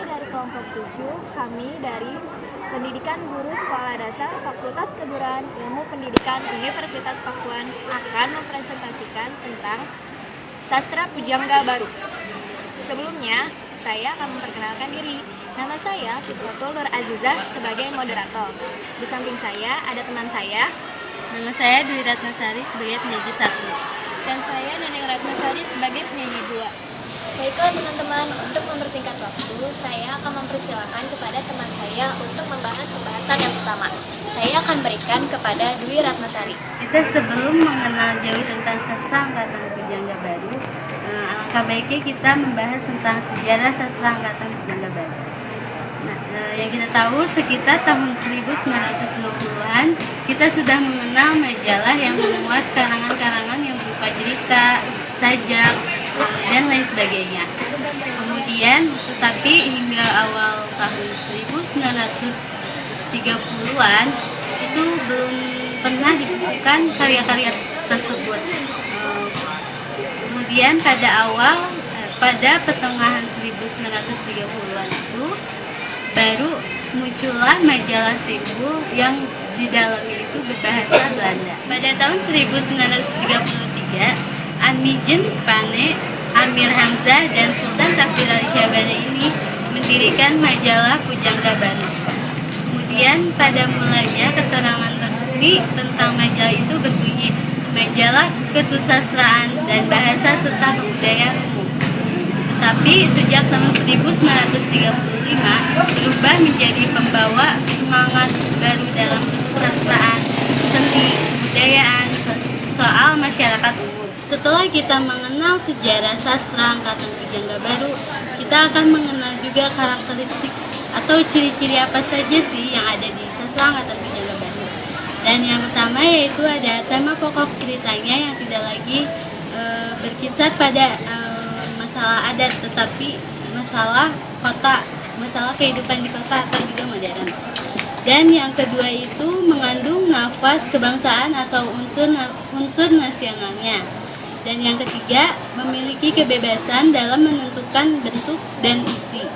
dari kelompok 7, kami dari Pendidikan Guru Sekolah Dasar Fakultas Keguruan Ilmu Pendidikan Universitas Pakuan akan mempresentasikan tentang Sastra Pujangga Baru. Sebelumnya, saya akan memperkenalkan diri. Nama saya Fitratul Nur Azizah sebagai moderator. Di samping saya ada teman saya. Nama saya Dwi Ratnasari sebagai penyanyi 1. Dan saya Neneng Ratnasari sebagai penyanyi 2. Baiklah teman-teman, untuk mempersingkat waktu, saya akan mempersilahkan kepada teman saya untuk membahas pembahasan yang utama. Saya akan berikan kepada Dwi Ratnasari. Kita sebelum mengenal jauh tentang sastra angkatan Pujangga Baru, alangkah baiknya kita membahas tentang sejarah sastra angkatan Pujangga Baru. Yang kita tahu sekitar tahun 1920-an kita sudah mengenal majalah yang memuat karangan-karangan yang berupa cerita, sajak, dan lain sebagainya. Kemudian, tetapi hingga awal tahun 1930-an itu belum pernah ditemukan karya-karya tersebut. Kemudian pada pertengahan 1930-an itu baru muncullah majalah Timbul yang di dalamnya itu berbahasa Belanda. Pada tahun 1933, Amijen Pane, Amir Hamzah, dan Sultan Takdir Ali Syahbana ini mendirikan majalah Pujangga Baru. Kemudian pada mulanya keterangan resmi tentang majalah itu berbunyi Majalah Kesusastraan dan Bahasa serta Kebudayaan Umum. Tetapi sejak tahun 1935 berubah menjadi pembawa semangat baru dalam kesusastraan, seni, kebudayaan, soal masyarakat umum. Setelah kita mengenal sejarah sastra angkatan Pujangga Baru, kita akan mengenal juga karakteristik atau ciri-ciri apa saja sih yang ada di sastra angkatan Pujangga Baru. Dan yang pertama yaitu ada tema pokok ceritanya yang tidak lagi berkisar pada masalah adat, tetapi masalah kota, masalah kehidupan di kota atau juga modern. Dan yang kedua itu mengandung nafas kebangsaan atau unsur nasionalnya. Dan yang ketiga memiliki kebebasan dalam menentukan bentuk dan isi.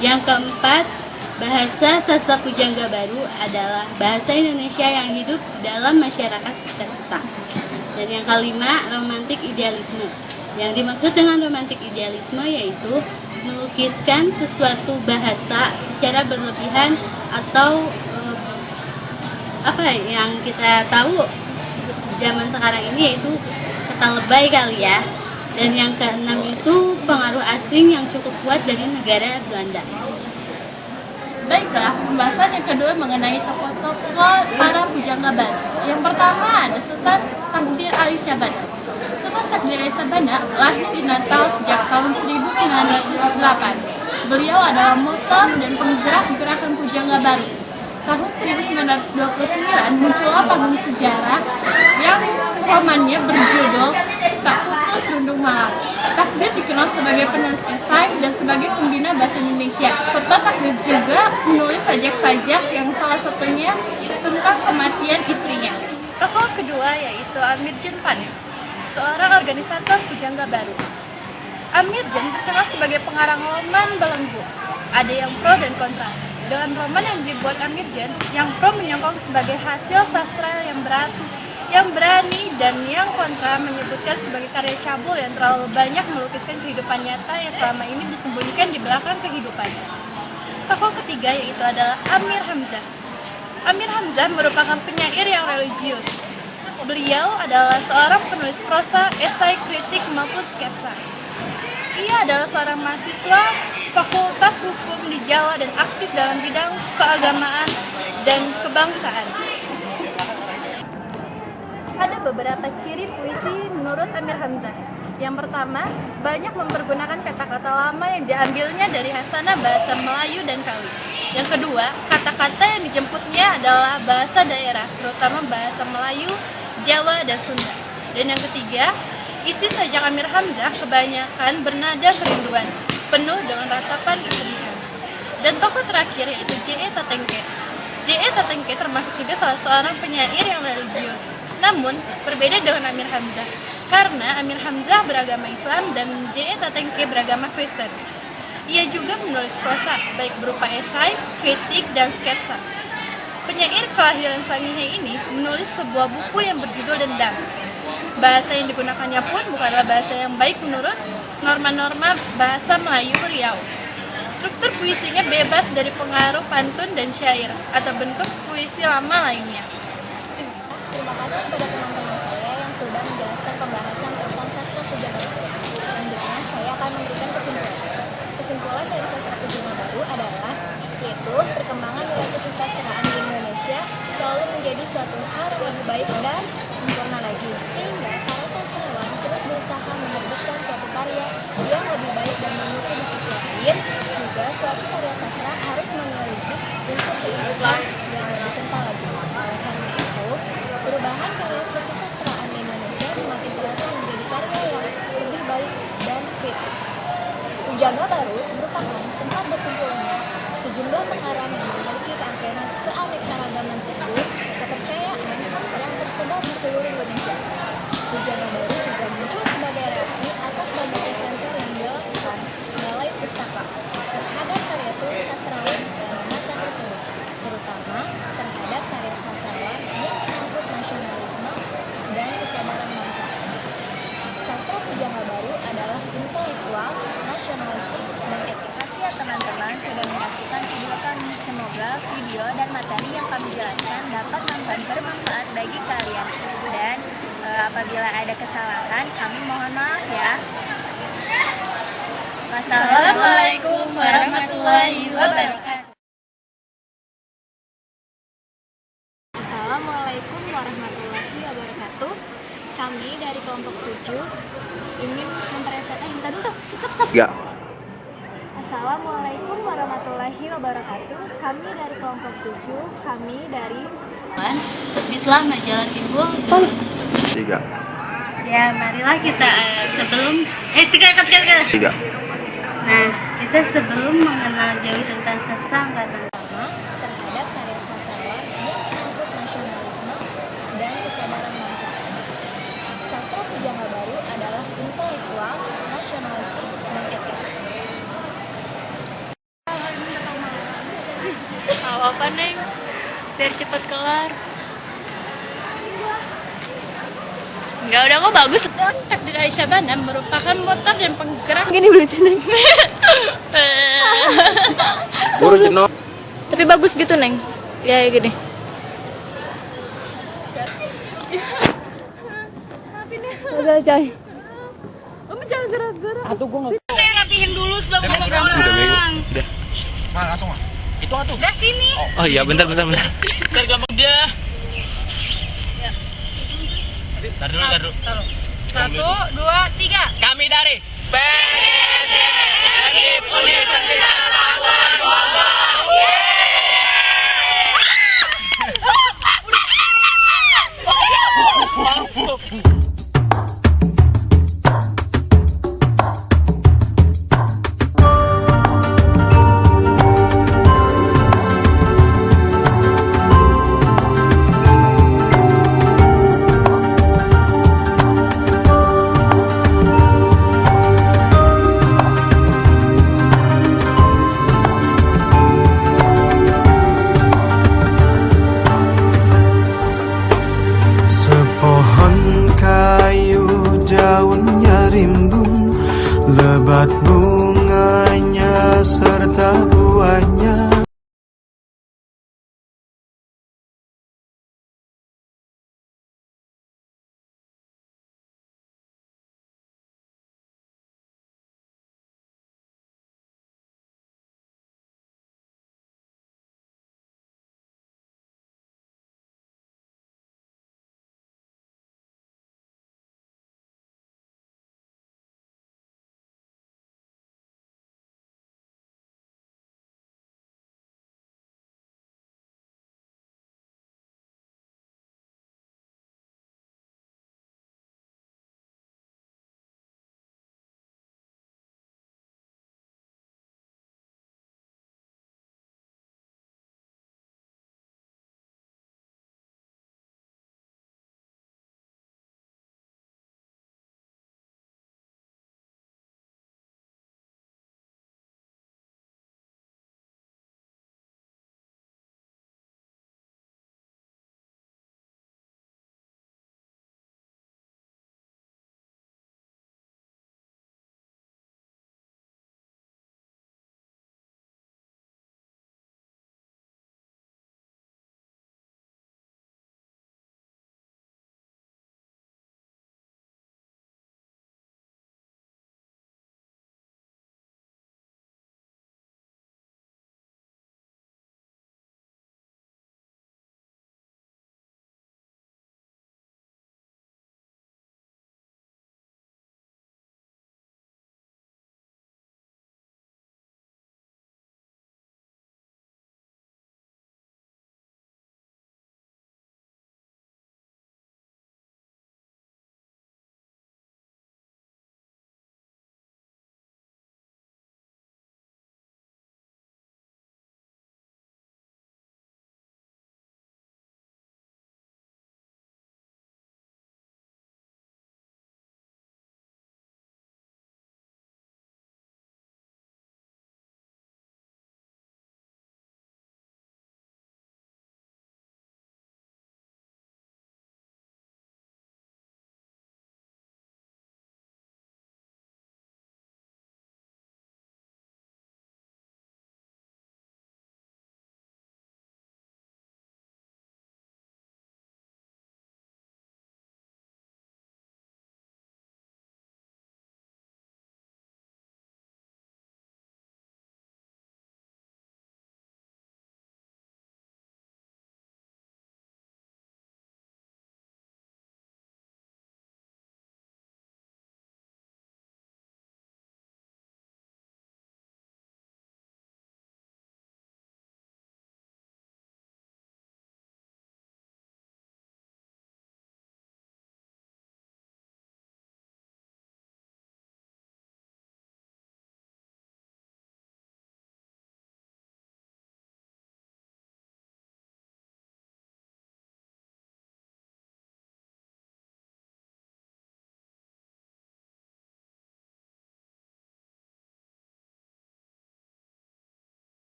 Yang keempat, bahasa sastra Pujangga Baru adalah bahasa Indonesia yang hidup dalam masyarakat sekitar. Dan yang kelima, romantik idealisme. Yang dimaksud dengan romantik idealisme yaitu melukiskan sesuatu bahasa secara berlebihan atau yang kita tahu zaman sekarang ini yaitu kata lebay kali ya. Dan yang keenam itu pengaruh asing yang cukup kuat dari negara Belanda. Baiklah, pembahasan yang kedua mengenai tokoh-tokoh para Pujangga Baru. Yang pertama ada Sultan Takdir Ali Syahbana. Sultan Takdir Ali Syahbana lahir di Natal sejak tahun 1908. Beliau adalah motor dan penggerak gerakan Pujangga Baru. Tahun 1929 muncullah panggung sejarah yang romannya berjudul Tak Putus Rundung Malam. Takdir dikenal sebagai penulis esai dan sebagai pembina bahasa Indonesia, serta Takdir juga menulis sajak-sajak yang salah satunya tentang kematian istrinya. Tokoh kedua yaitu Amirjen Pane, seorang organisator Pujangga Baru. Amirjen terkenal sebagai pengarang roman belenggu. Ada yang pro dan kontra. Dengan roman yang dibuat Amirjen, yang pro menyongkong sebagai hasil sastra yang berani, dan yang kontra menyebutkan sebagai karya cabul yang terlalu banyak melukiskan kehidupan nyata yang selama ini disembunyikan di belakang kehidupan. Tokoh ketiga yaitu adalah Amir Hamzah. Amir Hamzah merupakan penyair yang religius. Beliau adalah seorang penulis prosa, esai, kritik, maupun sketsa. Ia adalah seorang mahasiswa Fakultas Hukum di Jawa dan aktif dalam bidang keagamaan dan kebangsaan. Ada beberapa ciri puisi menurut Amir Hamzah. Yang pertama, banyak mempergunakan kata-kata lama yang diambilnya dari hasanah bahasa Melayu dan Kawi. Yang kedua, kata-kata yang dijemputnya adalah bahasa daerah, terutama bahasa Melayu, Jawa, dan Sunda. Dan yang ketiga, isi sajak Amir Hamzah kebanyakan bernada kerinduan, penuh dengan ratapan kesedihan. Dan tokoh terakhir yaitu J.E. Tatengke. J.E. Tatengke termasuk juga salah seorang penyair yang religius. Namun, berbeda dengan Amir Hamzah, karena Amir Hamzah beragama Islam dan J.E. Tatengke beragama Kristen. Ia juga menulis prosa, baik berupa esai, kritik, dan sketsa. Penyair kelahiran Sangihe ini menulis sebuah buku yang berjudul Dendam. Bahasa yang digunakannya pun bukanlah bahasa yang baik menurut norma-norma bahasa Melayu Riau. Struktur puisinya bebas dari pengaruh pantun dan syair atau bentuk puisi lama lainnya. Terima kasih kepada teman-teman saya yang sudah menjelaskan pembahasan tentang sastra pujangga baru. Selanjutnya, saya akan memberikan kesimpulan. Kesimpulan dari sastra pujangga baru adalah yaitu perkembangan nilai kesusastraan di Indonesia selalu menjadi suatu hal yang lebih baik dan sempurna lagi, sehingga para sastrawan terus berusaha menerbitkan suatu karya yang lebih baik dan bermutu. Di sisi lain, juga suatu karya sastra harus memiliki unsur keilmuan yang lebih kental lagi. Oleh karena itu, perubahan karya kesusastraan di Indonesia semakin terasa menjadi karya yang lebih baik dan kritis. Pujangga baru merupakan tempat berkumpulnya sejumlah pengarang yang memiliki keanekaragaman suku, kepercayaan yang tersebar di seluruh Indonesia. Pujangga baru juga muncul sebagai reaksi atas berbagai sensor yang dilakukan melalui pustaka terhadap karya tulis sastrawan pada masa tersebut, terutama terhadap karya sastrawan yang menyangkut nasionalisme dan kesadaran bangsa. Sastra pujangga baru adalah intelektual, nasionalistik, dan etik. Terima kasih ya teman-teman sudah menyaksikan video kami. Semoga video dan materi yang kami jelaskan dapat bermanfaat bagi kalian. Dan apabila ada kesalahan, kami mohon maaf ya. Wassalamualaikum warahmatullahi wabarakatuh. Assalamualaikum warahmatullahi wabarakatuh. Kami dari kelompok 7 ingin mempresentasikan stop. Ya. Assalamualaikum warahmatullahi wabarakatuh. Kami dari kelompok 7, kami dari Terbitlah majalah Timbul. 3. Ya, marilah kita sebelum tiga. Nah, kita sebelum mengenal jauh tentang sastra angkatan pertama terhadap karya sastrawan yang menyangkut nasionalisme dan kesadaran bangsa. Sastra pujangga baru adalah intelektual, nasionalistik, dan etik. Apa Neng? Biar cepat kelar. Enggak, udah kok bagus. Takdir Aisyah Bana merupakan motor dan penggerak. Gini lucu Neng. Buru jenuh. Tapi bagus gitu Neng. Ya gini. Udah coy. Kamu jangan gerak-gerak. Atuh gua enggak. Saya rapihin dulu sebelum ngomong orang. Udah. Nah, langsung ah. Itu atuh. Udah sini. Oh iya, bentar. Ntar gampang dia. Ya. Tar dulu. 1, 2, 3. Kami dari PNS Universitas Pakuan Bogor. Daunnya rimbun, lebat bunganya serta buahnya